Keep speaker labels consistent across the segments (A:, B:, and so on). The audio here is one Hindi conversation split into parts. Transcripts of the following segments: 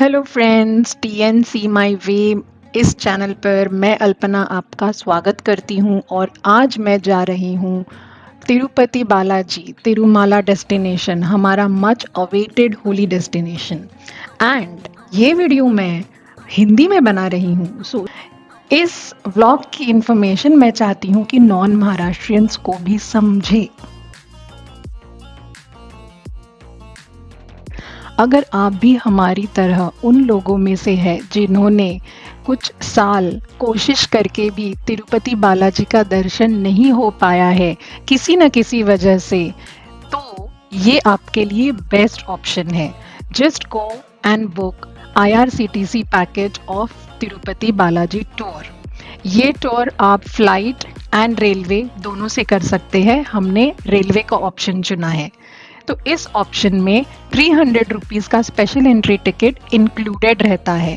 A: Hello friends, TNC my way इस चैनल पर मैं अल्पना आपका स्वागत करती हूँ और आज मैं जा रही हूँ तिरुपति बालाजी तिरुमाला डेस्टिनेशन, हमारा much awaited Holi destination. And ये वीडियो मैं हिंदी में बना रही हूँ। इस व्लॉग की इंफॉर्मेशन मैं चाहती हूँ कि नॉन महाराष्ट्रियंस को भी समझे। अगर आप भी हमारी तरह उन लोगों में से हैं जिन्होंने कुछ साल कोशिश करके भी तिरुपति बालाजी का दर्शन नहीं हो पाया है किसी न किसी वजह से, तो ये आपके लिए बेस्ट ऑप्शन है। Just go and book IRCTC package of Tirupati Balaji tour. ये टूर आप फ्लाइट एंड रेलवे दोनों से कर सकते हैं। हमने रेलवे का ऑप्शन चुना है। तो इस ऑप्शन में 300 रुपीज़ का स्पेशल एंट्री टिकट इंक्लूडेड रहता है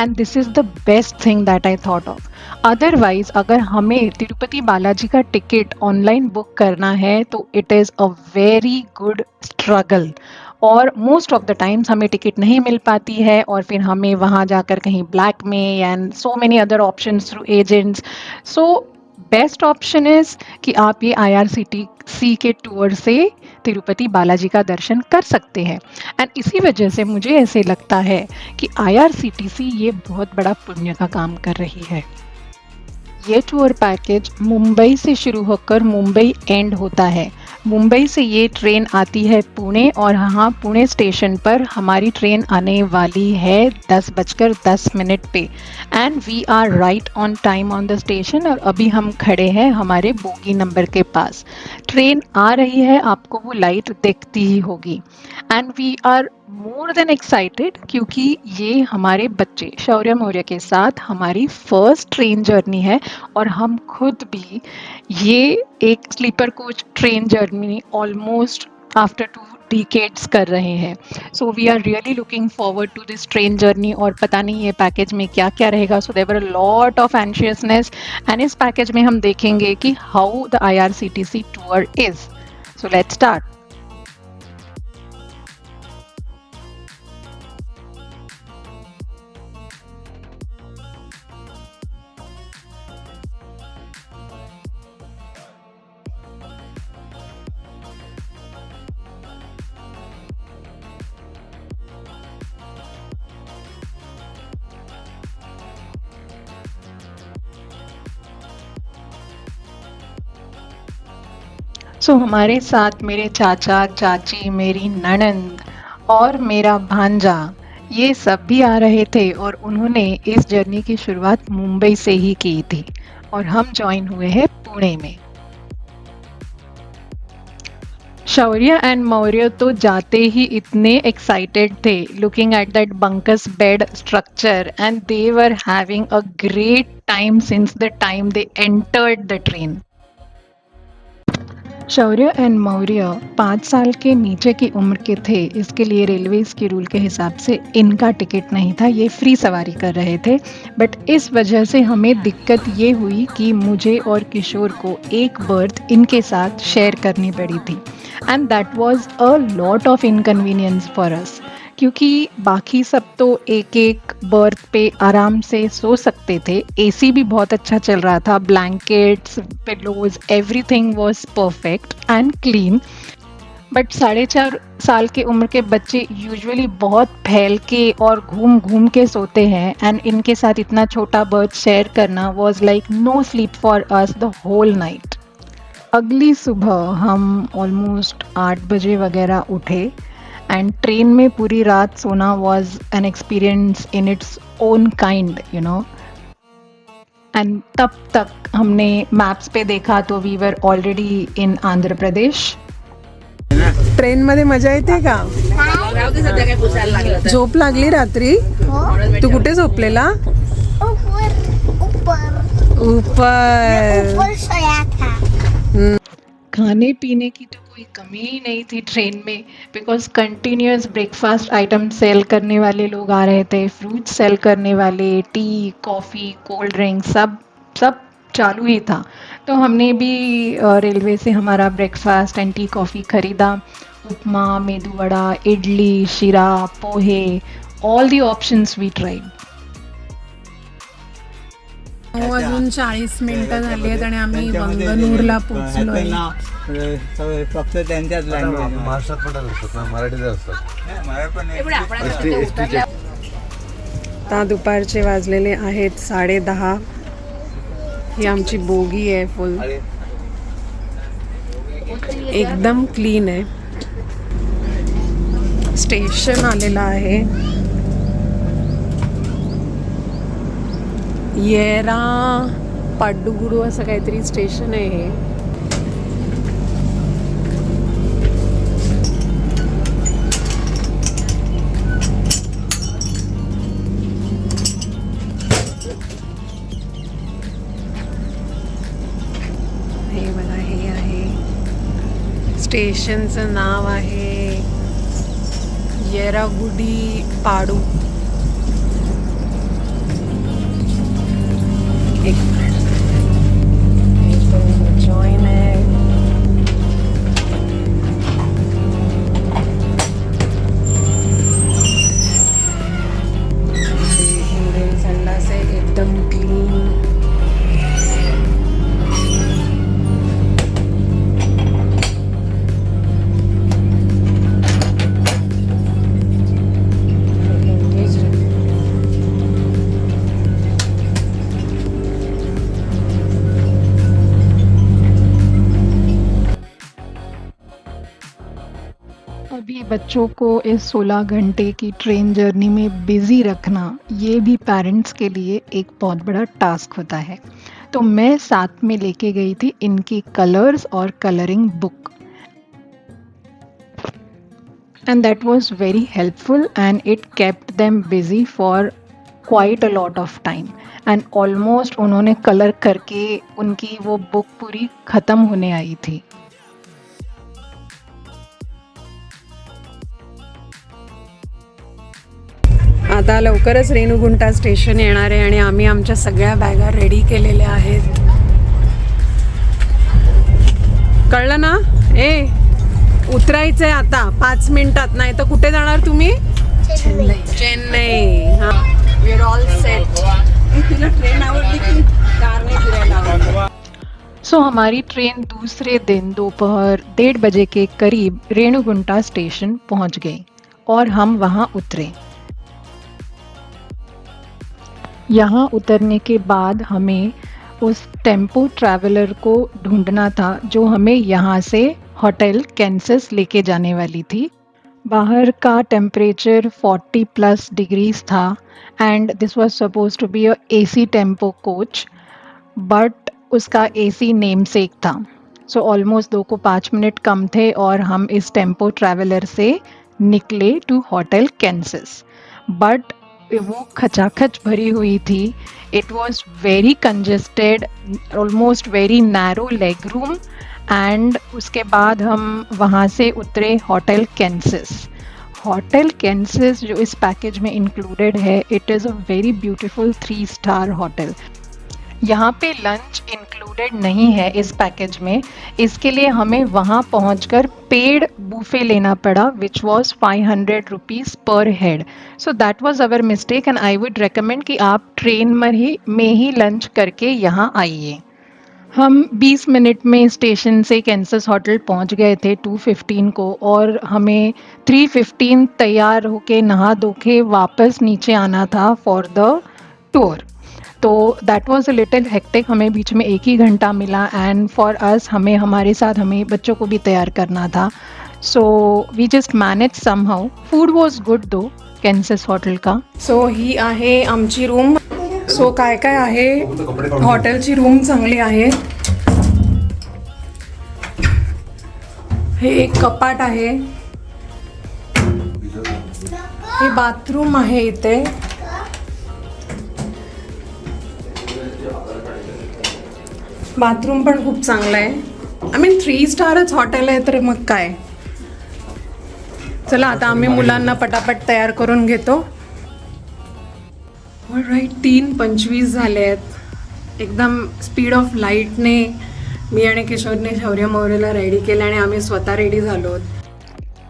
A: and this is the best thing that I thought of. Otherwise अगर हमें तिरुपति बालाजी का टिकट ऑनलाइन बुक करना है तो it is a very good struggle और मोस्ट ऑफ द टाइम्स हमें टिकट नहीं मिल पाती है और फिर हमें वहाँ जाकर कहीं ब्लैक में and so many other options through agents. So best option is कि आप ये IRCTC के टूर से तिरुपति बालाजी का दर्शन कर सकते हैं। एंड इसी वजह से मुझे ऐसे लगता है कि IRCTC ये बहुत बड़ा पुण्य का काम कर रही है। ये टूर पैकेज मुंबई से शुरू होकर मुंबई एंड होता है। मुंबई से ये ट्रेन आती है पुणे और हाँ, पुणे स्टेशन पर हमारी ट्रेन आने वाली है 10:10 पे and we are right on time on the station. और अभी हम खड़े हैं हमारे बोगी नंबर के पास। ट्रेन आ रही है, आपको वो लाइट दिखती ही होगी and we are more than excited क्योंकि ये हमारे बच्चे शौर्य मौर्य के साथ हमारी फर्स्ट ट्रेन जर्नी है और हम खुद भी ये एक sleeper coach train journey almost after 2 decades कर रहे हैं। So we are really looking forward to this train journey और पता नहीं ये पैकेज में क्या क्या रहेगा। So there were a lot of anxiousness and इस पैकेज में हम देखेंगे कि how the IRCTC tour is. So let's start. So हमारे साथ मेरे चाचा चाची, मेरी ननंद और मेरा भांजा, ये सब भी आ रहे थे और उन्होंने इस जर्नी की शुरुआत मुंबई से ही की थी और हम ज्वाइन हुए हैं पुणे में। शौर्य एंड मौर्य तो जाते ही इतने एक्साइटेड थे looking at that bunks bed structure and they were having a great time since the time they entered the train. Shaurya and Maurya 5 साल के नीचे की उम्र के थे, इसके लिए रेलवेज के रूल के हिसाब से इनका टिकट नहीं था, ये फ्री सवारी कर रहे थे। बट इस वजह से हमें दिक्कत ये हुई कि मुझे और किशोर को एक बर्थ इनके साथ शेयर करनी पड़ी थी and that was a lot of inconvenience for us क्योंकि बाकी सब तो एक एक बर्थ पे आराम से सो सकते थे। AC भी बहुत अच्छा चल रहा था, blankets, pillows, everything was perfect and clean. But 4.5 साल के उम्र के बच्चे यूजुअली बहुत फैल के और घूम घूम के सोते हैं एंड इनके साथ इतना छोटा बर्थ शेयर करना was like no sleep for us the whole night. अगली सुबह हम ऑलमोस्ट 8 बजे वगैरह उठे एंड ट्रेन में पूरी रात सोना was an experience in its own kind, you know. And तब तक हमने मैप्स पे देखा तो we were already in Andhra Pradesh.
B: Train मध्ये मजा येते का? झोप लागली रात्री? तू कुठे झोपलेला? ऊपर
C: सोया था।
A: खाने पीने की तो कोई कमी ही नहीं थी ट्रेन में because continuous breakfast item sell करने वाले लोग आ रहे थे, फ्रूट सेल करने वाले, टी, कॉफ़ी, कोल्ड ड्रिंक, सब सब चालू ही था। तो हमने भी रेलवे से हमारा ब्रेकफास्ट एंड टी कॉफ़ी ख़रीदा। उपमा, मेदू वड़ा, इडली, शीरा, पोहे all the options we tried.
B: अजून 40 मिनिटं झाली आहेत आणि आम्ही वंगनूरला पोहोचलोय.
C: फक्त त्यांच्याच लँग्वेज
D: महाराष्ट्रात पण असतात ना, मराठीचे असतात.
B: आता दुपारचे वाजलेले आहेत 10:30. ही आमची बोगी आहे फुल, एकदम क्लीन आहे. स्टेशन आलेलं आहे, येरा पाड्डुगुडू असं काहीतरी स्टेशन आहे हे. हे बघा, हे आहे स्टेशनचं नाव आहे येरागुडी पाडू. एक जॉइन है. संडास है एकदम क्लीन.
A: अभी बच्चों को इस 16 घंटे की ट्रेन जर्नी में बिजी रखना, ये भी पेरेंट्स के लिए एक बहुत बड़ा टास्क होता है. तो मैं साथ में लेके गई थी इनकी कलर्स और colouring book, and that was very helpful and it kept them busy for quite a lot of time. And almost उन्होंने कलर करके उनकी वो बुक पूरी ख़त्म होने आई थी.
B: आता लवकरच रेणुगुंटा स्टेशन येणार आहे आणि आम्ही आमच्या सगळ्या बॅगा रेडी केलेल्या आहेत. कळलं ना? उतरायचंय आता 5 मिनिटात, नाही तर कुठे जाणार तुम्ही? चेन्नई. हां, वी आर ऑल सेट. तुला ट्रेन आवडली की कारने फिरायला आवडलं?
A: सो हमारी ट्रेन दूसरे दिन दोपहर 1:30 बजे के करीब रेणुगुंटा स्टेशन पहुंच गई और हम वहां उतरे. यहाँ उतरने के बाद हमें उस टेम्पो ट्रैवलर को ढूंढना था जो हमें यहाँ से होटल कैंसस लेके जाने वाली थी. बाहर का टेम्परेचर 40+ डिग्रीज था and this was suppose to be a AC tempo coach, but उसका AC नेम सेक था. सो ऑलमोस्ट 2 को 5 मिनट कम थे और हम इस टेम्पो ट्रैवलर से निकले टू होटल कैंसस. बट वो खचाखच भरी हुई थी. It was very congested, almost very narrow leg room. And उसके बाद हम वहाँ से उतरे होटल कैंसस. होटल कैंसस जो इस पैकेज में इंक्लूडेड है, it is a very beautiful 3 star hotel. यहाँ पे लंच इंक्लूडेड नहीं है इस पैकेज में. इसके लिए हमें वहाँ पहुँचकर पेड बूफे लेना पड़ा, विच वॉज 500 रुपीज़ पर head. So that was our mistake and I would recommend कि आप ट्रेन में ही लंच करके यहाँ आइए. हम 20 मिनट में स्टेशन से कैंसस होटल पहुँच गए थे 2:15 को, और हमें 3:15 तैयार होके नहा धो के वापस नीचे आना था फॉर द टूर. तो that was a little hectic. हमें बीच में 1 ही घंटा मिला एंड फॉर अस हमारे साथ हमें बच्चों को भी तैयार करना था. So we just manage somehow. Food was good though Kansas hotel का.
B: सो ही आहे आमची रूम. सो काय काय आहे, हॉटेलची रूम चांगली आहे. हे एक कपाट आहे, हे बाथरूम आहे इथे. बाथरूम पण खूप चांगलं आहे. आय मीन 3 स्टारच हॉटेल आहे, तर मग काय. चला आता आम्ही मुलांना पटापट तयार करून घेतो. ऑलराईट, 3:25 झाले आहेत. एकदम स्पीड ऑफ लाईटने मी आणि किशोरने शौर्य मौर्यला रेडी केलं आणि आम्ही स्वतः रेडी झालो.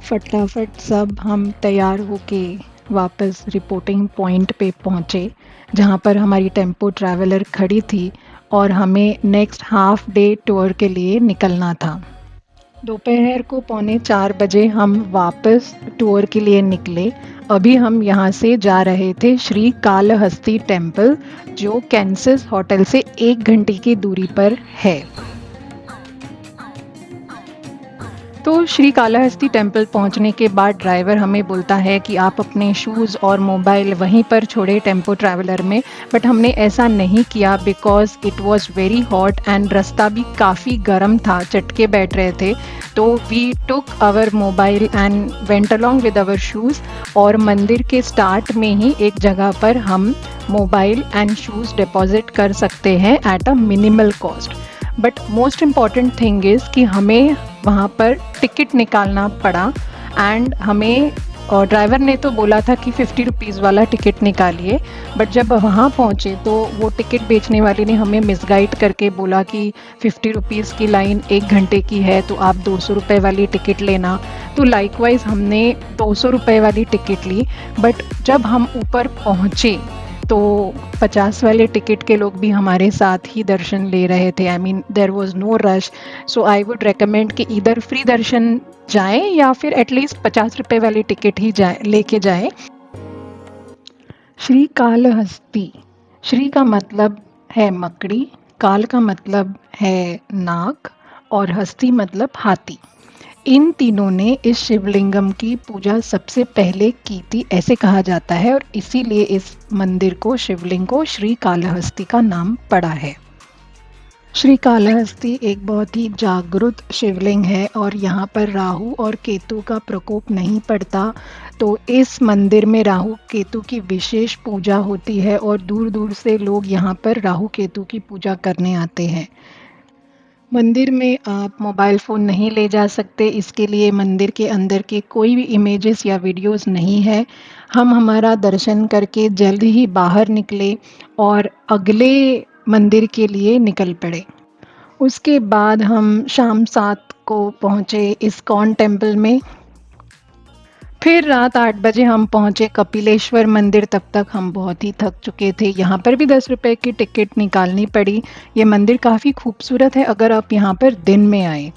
A: फटाफट सब हम तैयार होके वापस रिपोर्टिंग पॉइंट पे पहुँचे जहाँ पर हमारी टेम्पो ट्रैवलर खड़ी थी और हमें नेक्स्ट हाफ डे टूर के लिए निकलना था। दोपहर को 3:45 बजे हम वापस टूर के लिए निकले। अभी हम यहाँ से जा रहे थे श्री कालहस्ती टेम्पल, जो कैंसस होटल से 1 घंटे की दूरी पर है। तो श्री कालहस्ती टेम्पल पहुंचने के बाद ड्राइवर हमें बोलता है कि आप अपने शूज़ और मोबाइल वहीं पर छोड़े टेम्पो ट्रैवलर में, बट हमने ऐसा नहीं किया because it was very hot and रास्ता भी काफ़ी गर्म था, चटके बैठ रहे थे। तो we took our mobile and went along with our shoes, और मंदिर के स्टार्ट में ही एक जगह पर हम मोबाइल एंड शूज़ डिपॉजिट कर सकते हैं at a minimal cost. But most important thing is कि हमें वहाँ पर टिकट निकालना पड़ा एंड हमें ड्राइवर ने तो बोला था कि 50 रुपीज़ वाला टिकट निकालिए, बट जब वहाँ पहुँचे तो वो टिकट बेचने वाले ने हमें मिसगाइड करके बोला कि 50 रुपीज़ की लाइन 1 घंटे की है तो आप 200 रुपये वाली टिकट लेना। तो लाइकवाइज हमने 200 रुपये वाली टिकट ली, बट जब हम ऊपर पहुँचे तो 50 वाले टिकट के लोग भी हमारे साथ ही दर्शन ले रहे थे। I mean there was no rush, so I would recommend कि इधर फ्री दर्शन जाएं या फिर एटलीस्ट 50 रुपये वाली टिकट ही लेके जाएं। श्री कालहस्ती, श्री का मतलब है मकड़ी, काल का मतलब है नाग और हस्ती मतलब हाथी। इन तीनों ने इस शिवलिंगम की पूजा सबसे पहले की थी, ऐसे कहा जाता है, और इसीलिए इस मंदिर को, शिवलिंग को, श्री कालहस्ती का नाम पड़ा है। श्री कालहस्ती एक बहुत ही जागृत शिवलिंग है और यहाँ पर राहु और केतु का प्रकोप नहीं पड़ता, तो इस मंदिर में राहु केतु की विशेष पूजा होती है और दूर दूर से लोग यहाँ पर राहु केतु की पूजा करने आते हैं। मंदिर में आप मोबाइल फ़ोन नहीं ले जा सकते, इसके लिए मंदिर के अंदर के कोई भी इमेजेस या वीडियोस नहीं है। हम हमारा दर्शन करके जल्द ही बाहर निकले और अगले मंदिर के लिए निकल पड़े। उसके बाद हम शाम 7 को पहुँचे इस्कॉन टेम्पल में। फिर रात 8 बजे हम पहुँचे कपिलेश्वर मंदिर। तब तक हम बहुत ही थक चुके थे। यहाँ पर भी 10 रुपए की टिकट निकालनी पड़ी। ये मंदिर काफ़ी खूबसूरत है अगर आप यहाँ पर दिन में आए।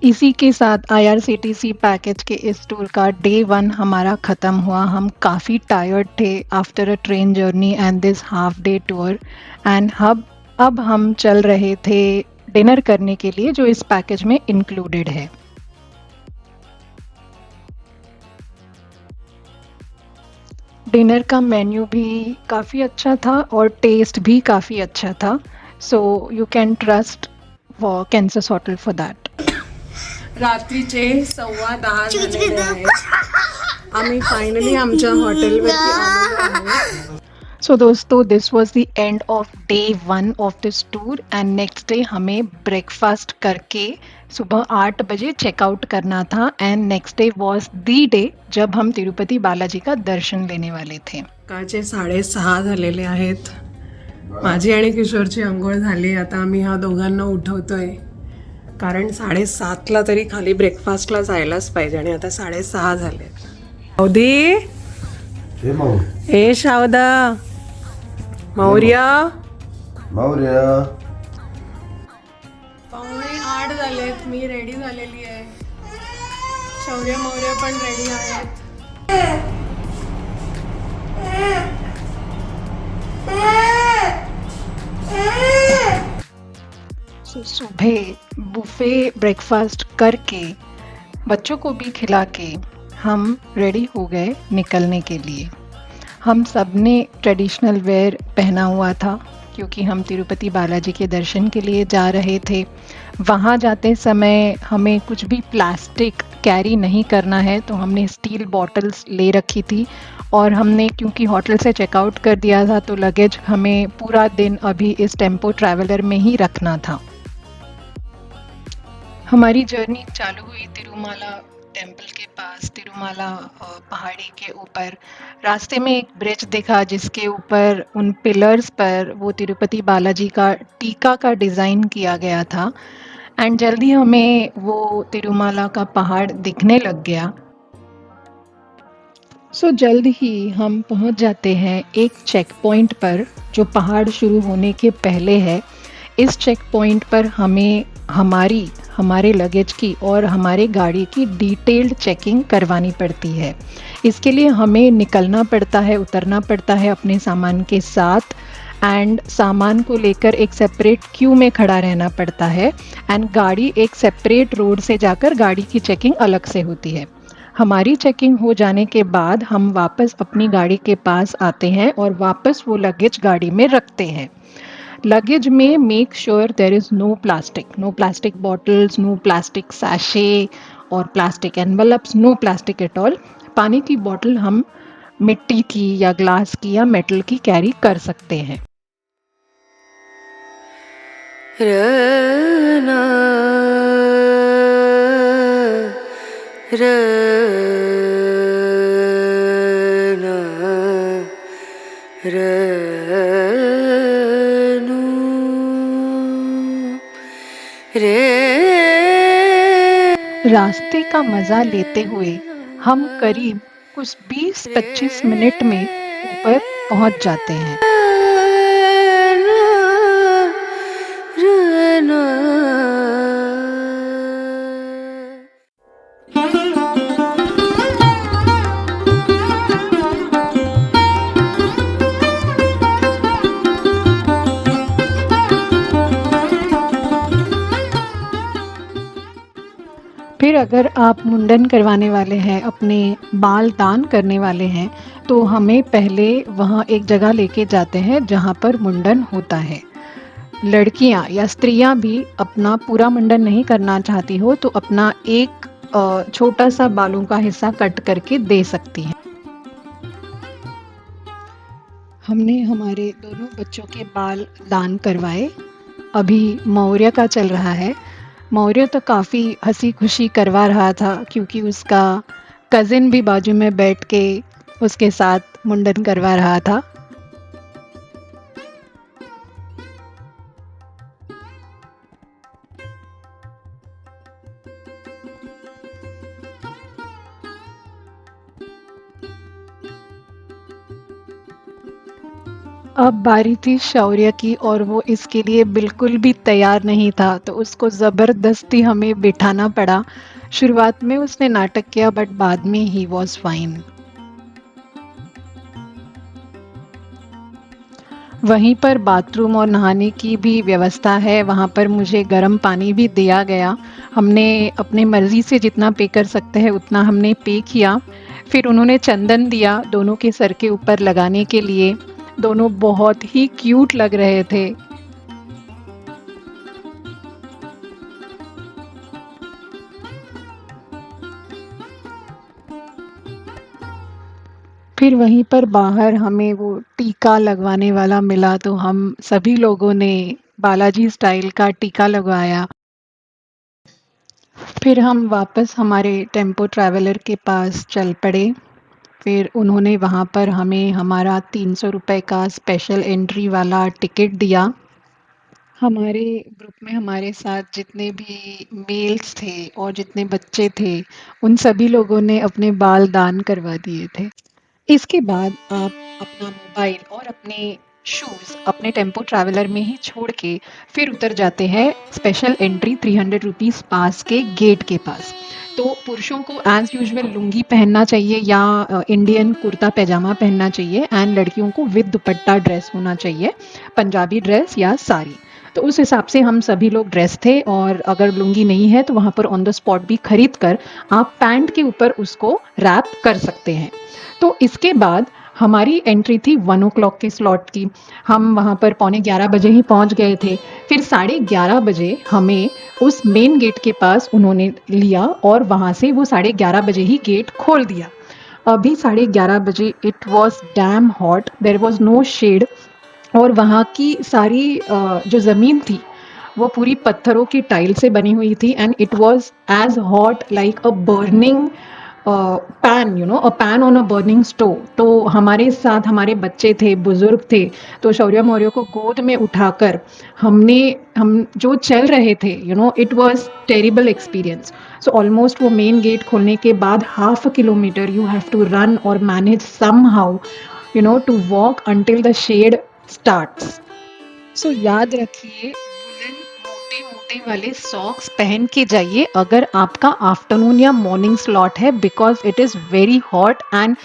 A: इसी के साथ IRCTC पैकेज के इस टूर का डे 1 हमारा ख़त्म हुआ। हम काफ़ी टायर्ड थे after a train journey and this half day tour, and अब हम चल रहे थे डिनर करने के लिए, जो इस पैकेज में इंक्लूडेड है। डिनर का मेन्यू भी काफ़ी अच्छा था और टेस्ट भी काफ़ी अच्छा था, so you can trust for Kansas hotel for that.
B: रात्रीचे 10:15 झालेले आहेत। आम्ही फायनली आमच्या हॉटेलवरती आलेलो आहोत।
A: सो दोस्तों, this was the end of day 1 of this tour, and next day हमें ब्रेकफास्ट करके सुबह 8 बजे चेकआउट करना था, and next day was the day जब हम तिरुपति बालाजी का दर्शन लेने वाले थे।
B: सकाळचे 6:30 झालेले आहेत। माझी आणि किशोरची अंघोळ झाली। आता आम्ही ह्या दोघांना उठवतोय, कारण 7:30ला तरी खाली ब्रेकफास्टला जायलाच पाहिजे, आणि आता 6:30 झाले। अवधी, ए शावदा, मौर्य, 7:45 झालेत। मी रेडी झालेली आहे, शौर्य मौर्य पण रेडी आहेत।
A: सुबह बुफे ब्रेकफास्ट करके बच्चों को भी खिला के हम रेडी हो गए निकलने के लिए। हम सब ने ट्रेडिशनल वेयर पहना हुआ था क्योंकि हम तिरुपति बालाजी के दर्शन के लिए जा रहे थे। वहाँ जाते समय हमें कुछ भी प्लास्टिक कैरी नहीं करना है, तो हमने स्टील बॉटल्स ले रखी थी, और हमने क्योंकि होटल से चेकआउट कर दिया था तो लगेज हमें पूरा दिन अभी इस टेम्पो ट्रैवलर में ही रखना था। हमारी जर्नी चालू हुई तिरुमाला टेम्पल के पास, तिरुमाला पहाड़ी के ऊपर। रास्ते में एक ब्रिज दिखा जिसके ऊपर उन पिलर्स पर वो तिरुपति बालाजी का टीका का डिज़ाइन किया गया था, एंड जल्दी हमें वो तिरुमाला का पहाड़ दिखने लग गया। सो जल्द ही हम पहुंच जाते हैं एक चेक पॉइंट पर जो पहाड़ शुरू होने के पहले है। इस चेक पॉइंट पर हमें हमारे लगेज की और हमारे गाड़ी की डिटेल्ड चेकिंग करवानी पड़ती है। इसके लिए हमें निकलना पड़ता है, उतरना पड़ता है अपने सामान के साथ एंड सामान को लेकर एक सेपरेट क्यू में खड़ा रहना पड़ता है एंड गाड़ी एक सेपरेट रोड से जाकर गाड़ी की चेकिंग अलग से होती है। हमारी चेकिंग हो जाने के बाद हम वापस अपनी गाड़ी के पास आते हैं और वापस वो लगेज गाड़ी में रखते हैं। लगेज में make sure there is no plastic bottles, no plastic sachet और plastic envelopes, no plastic at all. पानी की बॉटल हम मिट्टी की या ग्लास की या मेटल की कैरी कर सकते हैं।
E: रना रना रनु रे।
A: रास्ते का मज़ा लेते हुए हम करीब कुछ 20-25 मिनट में ऊपर पहुंच जाते हैं। फिर अगर आप मुंडन करवाने वाले हैं, अपने बाल दान करने वाले हैं, तो हमें पहले वहाँ एक जगह लेके जाते हैं जहाँ पर मुंडन होता है। लड़कियाँ या स्त्रियाँ भी अपना पूरा मुंडन नहीं करना चाहती हो तो अपना एक छोटा सा बालों का हिस्सा कट करके दे सकती हैं। हमने हमारे दोनों बच्चों के बाल दान करवाए। अभी मौर्य का चल रहा है। मौर्य तो काफ़ी हंसी खुशी करवा रहा था क्योंकि उसका कज़िन भी बाजू में बैठ के उसके साथ मुंडन करवा रहा था। अब बारी थी शौर्य की और वो इसके लिए बिल्कुल भी तैयार नहीं था, तो उसको ज़बरदस्ती हमें बिठाना पड़ा। शुरुआत में उसने नाटक किया बट बाद में ही वॉज फाइन। वहीं पर बाथरूम और नहाने की भी व्यवस्था है। वहाँ पर मुझे गर्म पानी भी दिया गया। हमने अपने मर्ज़ी से जितना पे कर सकते हैं उतना हमने पे किया। फिर उन्होंने चंदन दिया दोनों के सर के ऊपर लगाने के लिए। दोनों बहुत ही क्यूट लग रहे थे। फिर वहीं पर बाहर हमें वो टीका लगवाने वाला मिला तो हम सभी लोगों ने बालाजी स्टाइल का टीका लगवाया। फिर हम वापस हमारे टेम्पो ट्रैवलर के पास चल पड़े। फिर उन्होंने वहाँ पर हमें हमारा 300 रुपए का स्पेशल एंट्री वाला टिकट दिया। हमारे ग्रुप में हमारे साथ जितने भी मेल्स थे और जितने बच्चे थे उन सभी लोगों ने अपने बाल दान करवा दिए थे। इसके बाद आप अपना मोबाइल और अपने शूज़ अपने टेम्पो ट्रैवलर में ही छोड़ के फिर उतर जाते हैं स्पेशल एंट्री 300 रुपीज़ पास के गेट के पास। तो पुरुषों को एज़ यूजुअल लुंगी पहनना चाहिए या इंडियन कुर्ता पैजामा पहनना चाहिए एंड लड़कियों को विद दुपट्टा ड्रेस होना चाहिए, पंजाबी ड्रेस या साड़ी। तो उस हिसाब से हम सभी लोग ड्रेस थे और अगर लुंगी नहीं है तो वहाँ पर ऑन द स्पॉट भी खरीद कर आप पैंट के ऊपर उसको रैप कर सकते हैं। तो इसके बाद हमारी एंट्री थी 1 o'clock के स्लॉट की। हम वहाँ पर 11:15 बजे ही पहुँच गए थे। फिर 11:30 बजे हमें उस मेन गेट के पास उन्होंने लिया और वहाँ से वो 11:30 बजे ही गेट खोल दिया। अभी 11:30 बजे it was damn hot, there was no shade और वहाँ की सारी जो ज़मीन थी वो पूरी पत्थरों की टाइल से बनी हुई थी and it was as hot like a burning pan, a pan on a burning stove. तो हमारे साथ हमारे बच्चे थे, बुजुर्ग थे, तो शौर्य मौर्य को गोद में उठाकर हम जो चल रहे थे, it was terrible experience. So almost वो मेन गेट खोलने के बाद half a kilometre you have to run और manage somehow, to walk until the shed starts. So याद रखिए, वुलन मोटे मोटे वाले सॉक्स पहन के जाइए अगर आपका आफ्टरनून या मॉर्निंग स्लॉट है, because it is very hot and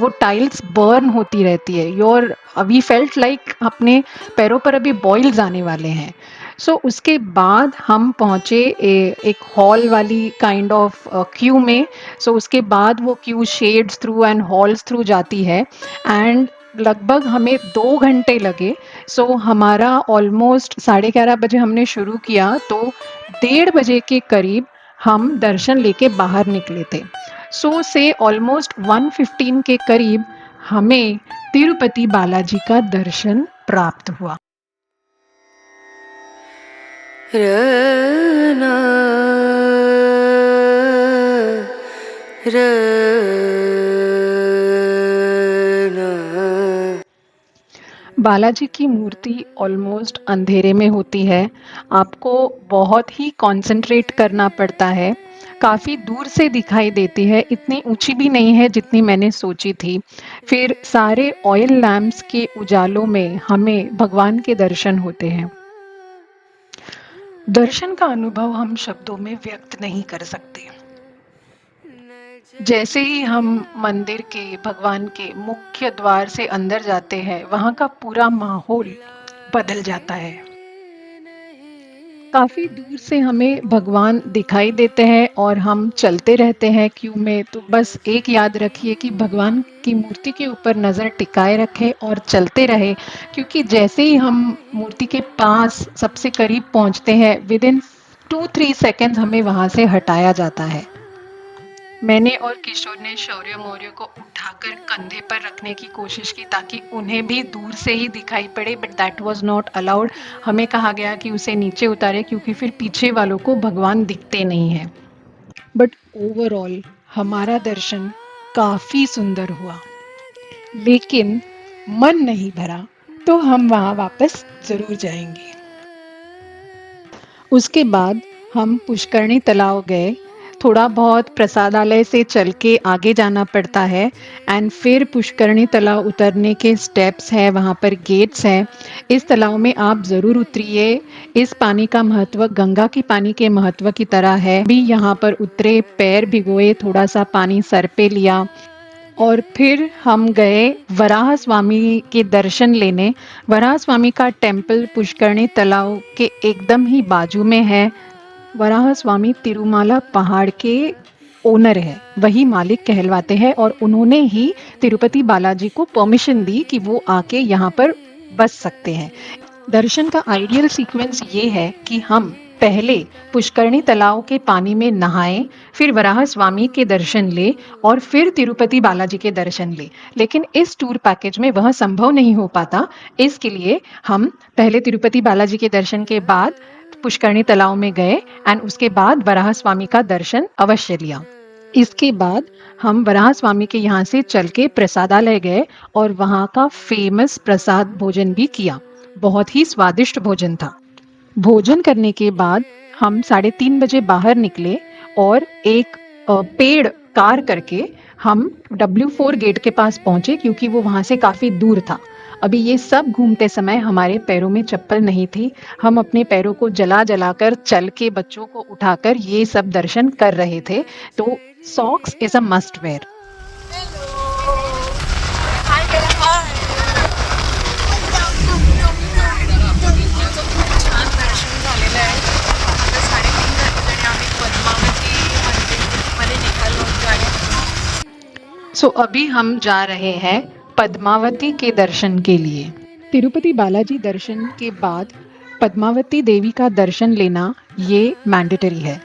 A: वो टाइल्स बर्न होती रहती है। योर वी फेल्ट लाइक अपने पैरों पर अभी बॉइल्स आने वाले हैं। सो उसके बाद हम पहुँचे एक हॉल वाली काइंड ऑफ क्यू में। सो उसके बाद वो Q shades through and halls through जाती है, एंड लगभग हमें 2 घंटे लगे। सो हमारा ऑलमोस्ट 11:30 बजे हमने शुरू किया, तो 1:30 बजे के करीब हम दर्शन लेके बाहर निकले थे। सो से ऑलमोस्ट 1:15 के करीब हमें तिरुपति बालाजी का दर्शन प्राप्त हुआ।
E: रना रना।
A: बालाजी की मूर्ति ऑलमोस्ट अंधेरे में होती है। आपको बहुत ही कंसंट्रेट करना पड़ता है। काफ़ी दूर से दिखाई देती है, इतनी ऊंची भी नहीं है जितनी मैंने सोची थी। फिर सारे ऑयल लैम्प्स के उजालों में हमें भगवान के दर्शन होते हैं। दर्शन का अनुभव हम शब्दों में व्यक्त नहीं कर सकते। जैसे ही हम मंदिर के, भगवान के मुख्य द्वार से अंदर जाते हैं, वहाँ का पूरा माहौल बदल जाता है। काफ़ी दूर से हमें भगवान दिखाई देते हैं और हम चलते रहते हैं क्यू में। तो बस एक याद रखिए कि भगवान की मूर्ति के ऊपर नज़र टिकाए रखें और चलते रहे, क्योंकि जैसे ही हम मूर्ति के पास सबसे करीब पहुंचते हैं, विद इन 2-3 सेकेंड्स हमें वहाँ से हटाया जाता है। मैंने और किशोर ने शौर्य मौर्य को उठाकर कंधे पर रखने की कोशिश की ताकि उन्हें भी दूर से ही दिखाई पड़े, but that was not allowed. हमें कहा गया कि उसे नीचे उतारे, क्योंकि फिर पीछे वालों को भगवान दिखते नहीं हैं। बट ओवरऑल हमारा दर्शन काफ़ी सुंदर हुआ, लेकिन मन नहीं भरा, तो हम वहाँ वापस ज़रूर जाएंगे। उसके बाद हम पुष्करणी तालाब गए। थोड़ा बहुत प्रसादालय से चल के आगे जाना पड़ता है, एंड फिर पुष्करणी तालाब उतरने के स्टेप्स हैं, वहाँ पर गेट्स हैं। इस तालाब में आप ज़रूर उतरिए। इस पानी का महत्व गंगा की पानी के महत्व की तरह है। भी यहाँ पर उतरे, पैर भिगोए, थोड़ा सा पानी सर पे लिया, और फिर हम गए वराह स्वामी के दर्शन लेने। वराह स्वामी का टेम्पल पुष्करणी तालाब के एकदम ही बाजू में है। वराह स्वामी तिरुमाला पहाड़ के ओनर है, वही मालिक कहलवाते हैं, और उन्होंने ही तिरुपति बालाजी को परमिशन दी कि वो आके यहाँ पर बस सकते हैं। दर्शन का आइडियल सीक्वेंस ये है कि हम पहले पुष्करणी तालाब के पानी में नहाएं, फिर वराह स्वामी के दर्शन ले, और फिर तिरुपति बालाजी के दर्शन ले। लेकिन इस टूर पैकेज में वह संभव नहीं हो पाता। इसके लिए हम पहले तिरुपति बालाजी के दर्शन के बाद पुष्करणी तालाब में गए, एंड उसके बाद वराह स्वामी का दर्शन अवश्य लिया। इसके बाद हम वराह स्वामी के यहाँ से चल के प्रसादालय गए और वहाँ का फेमस प्रसाद भोजन भी किया। बहुत ही स्वादिष्ट भोजन था। भोजन करने के बाद हम 3:30 बजे बाहर निकले और एक पेड़ कार करके हम W4 गेट के पास पहुंचे, क्योंकि वो वहाँ से काफ़ी दूर था। अभी ये सब घूमते समय हमारे पैरों में चप्पल नहीं थी। हम अपने पैरों को जला जलाकर, चल के, बच्चों को उठाकर ये सब दर्शन कर रहे थे। तो socks is a must wear. So अभी हम जा रहे हैं पद्मावती के दर्शन के लिए। तिरुपति बालाजी दर्शन के बाद पद्मावती देवी का दर्शन लेना ये मैंडेटरी है।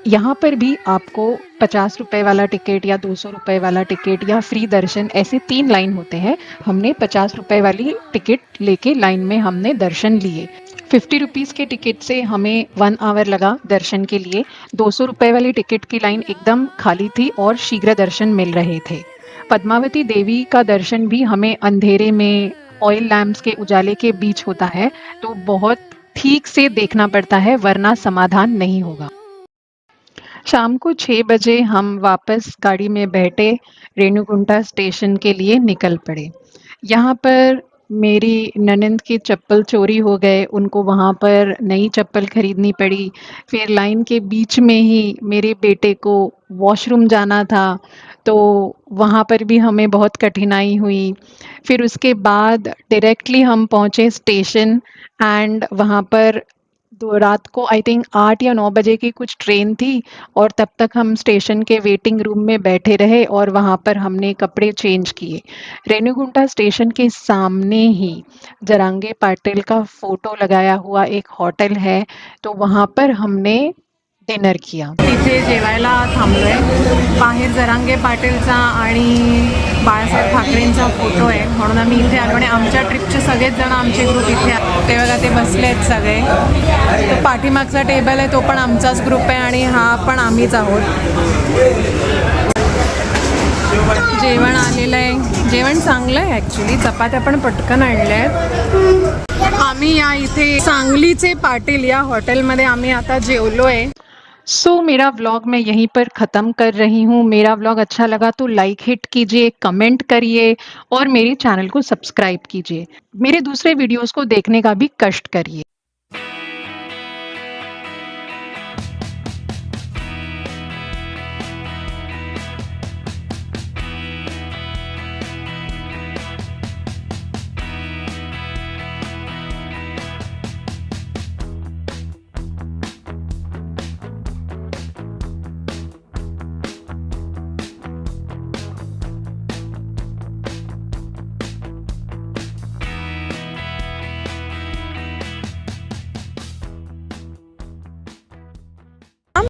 A: यहाँ पर भी आपको 50 रुपए वाला टिकट या 200 रुपए वाला टिकट या फ्री दर्शन, ऐसे 3 लाइन होते हैं। हमने 50 रुपए वाली टिकट लेके लाइन में हमने दर्शन लिए। 50 रुपीज़ के टिकट से हमें 1 आवर लगा दर्शन के लिए। 200 रुपए वाली टिकट की लाइन एकदम खाली थी और शीघ्र दर्शन मिल रहे थे। पद्मावती देवी का दर्शन भी हमें अंधेरे में ऑयल लैम्प्स के उजाले के बीच होता है, तो बहुत ठीक से देखना पड़ता है वरना समाधान नहीं होगा। शाम को 6 बजे हम वापस गाड़ी में बैठे रेणुगुंटा स्टेशन के लिए निकल पड़े। यहाँ पर मेरी ननंद की चप्पल चोरी हो गए, उनको वहाँ पर नई चप्पल खरीदनी पड़ी। फिर लाइन के बीच में ही मेरे बेटे को वॉशरूम जाना था, तो वहाँ पर भी हमें बहुत कठिनाई हुई। फिर उसके बाद डायरेक्टली हम पहुँचे स्टेशन एंड वहाँ पर रात को आई थिंक 8 या 9 बजे की कुछ ट्रेन थी और तब तक हम स्टेशन के वेटिंग रूम में बैठे रहे और वहाँ पर हमने कपड़े चेंज किए। रेणुगुंटा स्टेशन के सामने ही जरांगे पाटिल का फोटो लगाया हुआ एक होटल है, तो वहाँ पर हमने डिनर किया।
B: तिथे जेवायला थांबलोय। बाहेर जरांगे पाटीलचा आणि बाळासाहेब ठाकरेंचा फोटो आहे, म्हणून आम्ही इथे आलो आणि आमच्या ट्रिपचे सगळेच जण आमचे ग्रुप इथे ते बघा ते बसले आहेत सगळे। तो पाठीमागचा टेबल आहे तो पण आमचाच ग्रुप आहे आणि हा पण आम्हीच आहोत। जेवण आलेलं आहे, जेवण चांगलं आहे ॲक्च्युली, चपात्या पण पटकन आणल्या आहेत। आम्ही या इथे सांगलीचे पाटील या हॉटेलमध्ये आम्ही आता जेवलो आहे।
A: सो मेरा व्लॉग मैं यहीं पर ख़त्म कर रही हूँ। मेरा व्लॉग अच्छा लगा तो लाइक हिट कीजिए, कमेंट करिए और मेरे चैनल को सब्सक्राइब कीजिए। मेरे दूसरे वीडियोस को देखने का भी कष्ट करिए।